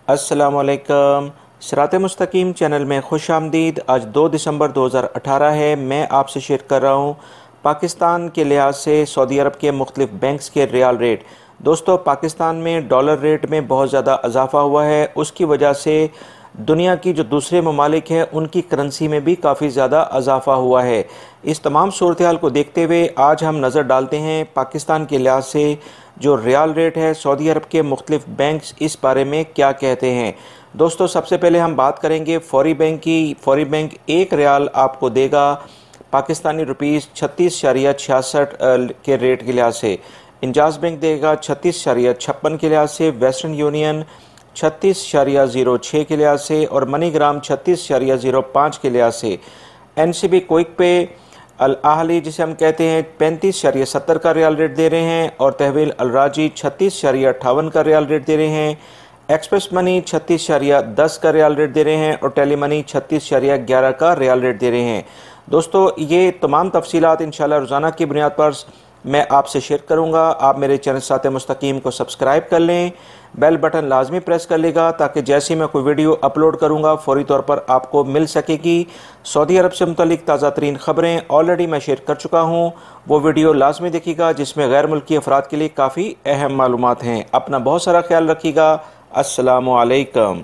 अस्सलामुअलैकुम। सिरात मुस्तकीम चैनल में खुश आमदीद। आज 2 दिसंबर 2018 है। मैं आपसे शेयर कर रहा हूँ पाकिस्तान के लिहाज से सऊदी अरब के मुख्तलिफ बैंक्स के रियाल रेट। दोस्तों, पाकिस्तान में डॉलर रेट में बहुत ज़्यादा इजाफा हुआ है। उसकी वजह से दुनिया की जो दूसरे ममालिक हैं उनकी करेंसी में भी काफ़ी ज़्यादा इजाफा हुआ है। इस तमाम सूरत हाल को देखते हुए आज हम नज़र डालते हैं पाकिस्तान के लिहाज से जो रियाल रेट है, सऊदी अरब के मुख्तलिफ बैंक्स इस बारे में क्या कहते हैं। दोस्तों, सबसे पहले हम बात करेंगे फौरी बैंक की। फौरी बैंक एक रियाल आपको देगा पाकिस्तानी रुपीज़ 36.66 के रेट के लिहाज से। इंजाज बैंक देगा 36.56 के लिहाज से। वेस्टर्न यूनियन 36.06 के लिहाज से और मनीग्राम 36.05 के लिहाज से। एनसीबी क्विक पे अल आहली जिसे हम कहते हैं 35.70 का रियाल रेट दे रहे हैं और तहवील अल राजी 36.58 का रियाल रेट दे रहे हैं। एक्सप्रेस मनी 36.10 का रियाल रेट दे रहे हैं और टेली मनी 36.11 का रियाल रेट दे रहे हैं। दोस्तों, ये तमाम तफसीलात इंशाल्लाह रोज़ाना की बुनियाद पर मैं आपसे शेयर करूंगा। आप मेरे चैनल सिरात मुस्तकीम को सब्सक्राइब कर लें, बेल बटन लाजमी प्रेस कर लेगा ताकि जैसे ही मैं कोई वीडियो अपलोड करूंगा फौरी तौर पर आपको मिल सकेगी। सऊदी अरब से मुतल्लिक ताज़ा तरीन ख़बरें ऑलरेडी मैं शेयर कर चुका हूं, वो वीडियो लाजमी देखिएगा जिसमें गैर मुल्की अफराद के लिए काफ़ी अहम मालूमात हैं। अपना बहुत सारा ख्याल रखिएगा। अस्सलामु अलैकुम।